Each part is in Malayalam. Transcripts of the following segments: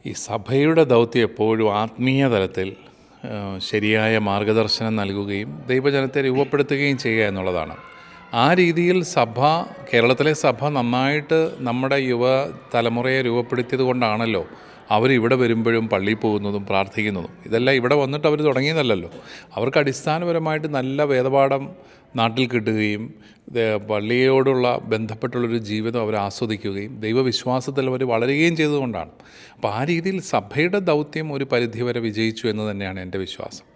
ഈ സഭയുടെ ദൗത്യം എപ്പോഴും ആത്മീയ തലത്തിൽ ശരിയായ മാർഗദർശനം നൽകുകയും ദൈവജനത്തെ രൂപപ്പെടുത്തുകയും ചെയ്യുക എന്നുള്ളതാണ്. ആ രീതിയിൽ കേരളത്തിലെ സഭ നന്നായിട്ട് നമ്മുടെ തലമുറയെ രൂപപ്പെടുത്തിയത് കൊണ്ടാണല്ലോ അവരിവിടെ വരുമ്പോഴും പള്ളിയിൽ പോകുന്നതും പ്രാർത്ഥിക്കുന്നതും. ഇതെല്ലാം ഇവിടെ വന്നിട്ട് അവർ തുടങ്ങിയതല്ലല്ലോ. അവർക്ക് അടിസ്ഥാനപരമായിട്ട് നല്ല വേദപാഠം നാട്ടിൽ കിട്ടുകയും പള്ളിയോടുള്ള ബന്ധപ്പെട്ടുള്ളൊരു ജീവിതം അവർ ആസ്വദിക്കുകയും ദൈവവിശ്വാസത്തിൽ അവർ വളരുകയും ചെയ്തുകൊണ്ടാണ്. അപ്പോൾ ആ രീതിയിൽ സഭയുടെ ദൗത്യം ഒരു പരിധിവരെ വിജയിച്ചു എന്ന് തന്നെയാണ് എൻ്റെ വിശ്വാസം.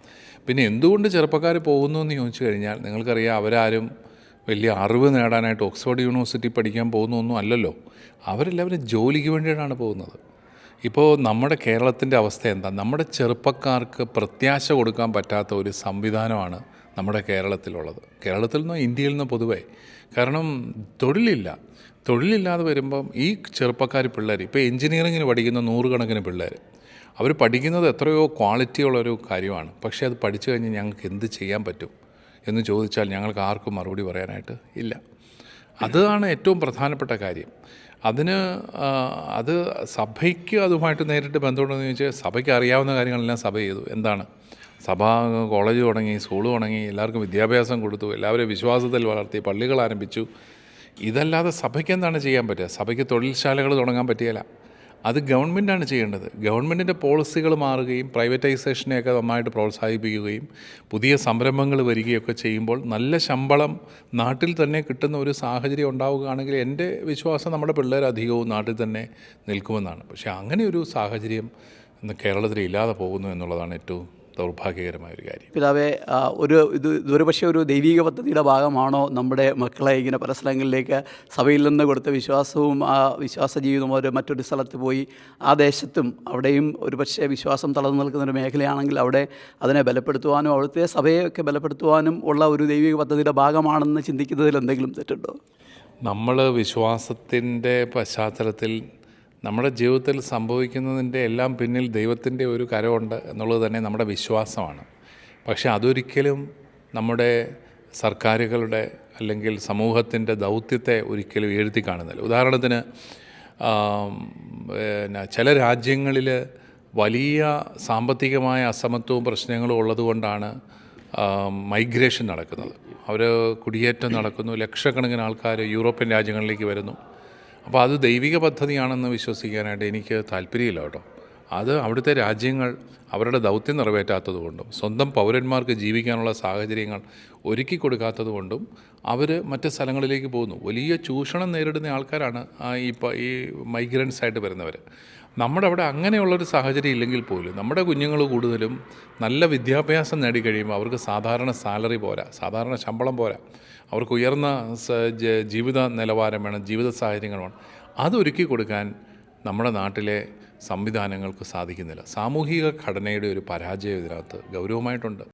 പിന്നെ എന്തുകൊണ്ട് ചെറുപ്പക്കാർ പോകുന്നു എന്ന് ചോദിച്ചു കഴിഞ്ഞാൽ, നിങ്ങൾക്കറിയാം, അവരാരും വലിയ അറിവ് നേടാനായിട്ട് ഓക്സ്ഫോർഡ് യൂണിവേഴ്സിറ്റി പഠിക്കാൻ പോകുന്നൊന്നും അല്ലല്ലോ. അവരെല്ലാവരും ജോലിക്ക് വേണ്ടിയിട്ടാണ് പോകുന്നത്. ഇപ്പോൾ നമ്മുടെ കേരളത്തിൻ്റെ അവസ്ഥ എന്താ? നമ്മുടെ ചെറുപ്പക്കാർക്ക് പ്രത്യാശ കൊടുക്കാൻ പറ്റാത്ത ഒരു സംവിധാനമാണ് നമ്മുടെ കേരളത്തിലുള്ളത്. കേരളത്തിൽ നിന്നോ ഇന്ത്യയിൽ നിന്നോ പൊതുവേ. കാരണം തൊഴിലില്ലാതെ വരുമ്പം ഈ ചെറുപ്പക്കാർ പിള്ളേർ, ഇപ്പോൾ എൻജിനീയറിങ്ങിന് പഠിക്കുന്ന 100 കണക്കിന് പിള്ളേർ, അവർ പഠിക്കുന്നത് എത്രയോ ക്വാളിറ്റിയുള്ളൊരു കാര്യമാണ്. പക്ഷേ അത് പഠിച്ചു കഴിഞ്ഞ് ഞങ്ങൾക്ക് എന്ത് ചെയ്യാൻ പറ്റും എന്ന് ചോദിച്ചാൽ ഞങ്ങൾക്ക് ആർക്കും മറുപടി പറയാനായിട്ട് ഇല്ല. അതാണ് ഏറ്റവും പ്രധാനപ്പെട്ട കാര്യം. അത് സഭയ്ക്ക് അതുമായിട്ട് നേരിട്ട് ബന്ധമുണ്ടെന്ന് ചോദിച്ചാൽ, സഭയ്ക്ക് അറിയാവുന്ന കാര്യങ്ങളെല്ലാം സഭ ചെയ്തു. എന്താണ്? സഭ കോളേജ് തുടങ്ങി, സ്കൂൾ തുടങ്ങി, എല്ലാവർക്കും വിദ്യാഭ്യാസം കൊടുത്തു, എല്ലാവരും വിശ്വാസത്തിൽ വളർത്തി, പള്ളികൾ ആരംഭിച്ചു. ഇതല്ലാതെ സഭയ്ക്ക് എന്താണ് ചെയ്യാൻ പറ്റുക? സഭയ്ക്ക് തൊഴിൽശാലകൾ തുടങ്ങാൻ പറ്റിയില്ല. അത് ഗവൺമെൻറ്റാണ് ചെയ്യേണ്ടത്. ഗവൺമെൻറ്റിൻ്റെ പോളിസികൾ മാറുകയും പ്രൈവറ്റൈസേഷനെയൊക്കെ നന്നായിട്ട് പ്രോത്സാഹിപ്പിക്കുകയും പുതിയ സംരംഭങ്ങൾ വരികയൊക്കെ ചെയ്യുമ്പോൾ നല്ല ശമ്പളം നാട്ടിൽ തന്നെ കിട്ടുന്ന ഒരു സാഹചര്യം ഉണ്ടാവുകയാണെങ്കിൽ എൻ്റെ വിശ്വാസം നമ്മുടെ പിള്ളേർ അധികവും നാട്ടിൽ തന്നെ നിൽക്കുമെന്നാണ്. പക്ഷേ അങ്ങനെ ഒരു സാഹചര്യം ഇന്ന് കേരളത്തിൽ ഇല്ലാതെ പോകുന്നു എന്നുള്ളതാണ് ഏറ്റവും ദൗർഭാഗ്യകരമായ ഒരു കാര്യം. പിതാവേ, ഇതൊരു പക്ഷേ ഒരു ദൈവിക പദ്ധതിയുടെ ഭാഗമാണോ നമ്മുടെ മക്കളെ ഇങ്ങനെ പല സ്ഥലങ്ങളിലേക്ക് സഭയിൽ നിന്ന് കൊടുത്ത വിശ്വാസവും ആ വിശ്വാസ ജീവിതവും ഒരു മറ്റൊരു സ്ഥലത്ത് പോയി ആ ദേശത്തും അവിടെയും ഒരു പക്ഷേ വിശ്വാസം തളർന്നു നിൽക്കുന്നൊരു മേഖലയാണെങ്കിൽ അവിടെ അതിനെ ബലപ്പെടുത്തുവാനും അവിടുത്തെ സഭയൊക്കെ ബലപ്പെടുത്തുവാനും ഉള്ള ഒരു ദൈവിക പദ്ധതിയുടെ ഭാഗമാണെന്ന് ചിന്തിക്കുന്നതിൽ എന്തെങ്കിലും തെറ്റുണ്ടോ? നമ്മൾ വിശ്വാസത്തിൻ്റെ പശ്ചാത്തലത്തിൽ നമ്മുടെ ജീവിതത്തിൽ സംഭവിക്കുന്നതിൻ്റെ എല്ലാം പിന്നിൽ ദൈവത്തിൻ്റെ ഒരു കരമുണ്ട് എന്നുള്ളത് തന്നെ നമ്മുടെ വിശ്വാസമാണ്. പക്ഷേ അതൊരിക്കലും നമ്മുടെ സർക്കാരുകളുടെ അല്ലെങ്കിൽ സമൂഹത്തിൻ്റെ ദൗത്യത്തെ ഒരിക്കലും എഴുതി കാണുന്നില്ല. ഉദാഹരണത്തിന്, ചില രാജ്യങ്ങളിൽ വലിയ സാമ്പത്തികമായ അസമത്വവും പ്രശ്നങ്ങളും ഉള്ളതുകൊണ്ടാണ് മൈഗ്രേഷൻ നടക്കുന്നത്. കുടിയേറ്റം നടക്കുന്നു, ലക്ഷക്കണക്കിന് ആൾക്കാർ യൂറോപ്യൻ രാജ്യങ്ങളിലേക്ക് വരുന്നു. അപ്പോൾ അത് ദൈവിക പദ്ധതിയാണെന്ന് വിശ്വസിക്കാനായിട്ട് എനിക്ക് താല്പര്യമില്ല കേട്ടോ. അത് അവിടുത്തെ രാജ്യങ്ങൾ അവരുടെ ദൗത്യം നിറവേറ്റാത്തത് കൊണ്ടും സ്വന്തം പൗരന്മാർക്ക് ജീവിക്കാനുള്ള സാഹചര്യങ്ങൾ ഒരുക്കി കൊടുക്കാത്തത് കൊണ്ടും അവർ മറ്റ് സ്ഥലങ്ങളിലേക്ക് പോകുന്നു. വലിയ ചൂഷണം നേരിടുന്ന ആൾക്കാരാണ് ഈ മൈഗ്രൻസ് ആയിട്ട് വരുന്നവർ. നമ്മുടെ അവിടെ അങ്ങനെയുള്ളൊരു സാഹചര്യം ഇല്ലെങ്കിൽ പോലും നമ്മുടെ കുഞ്ഞുങ്ങൾ കൂടുതലും നല്ല വിദ്യാഭ്യാസം നേടിക്കഴിയുമ്പോൾ അവർക്ക് സാധാരണ സാലറി പോരാ, സാധാരണ ശമ്പളം പോരാ. അവർക്ക് ഉയർന്ന ജീവിത നിലവാരം വേണം, ജീവിത സാഹചര്യങ്ങൾ വേണം. അതൊരുക്കി കൊടുക്കാൻ നമ്മുടെ നാട്ടിലെ സംവിധാനങ്ങൾക്ക് സാധിക്കുന്നില്ല. സാമൂഹിക ഘടനയുടെ ഒരു പരാജയം ഇതിനകത്ത് ഗൗരവമായിട്ടുണ്ട്.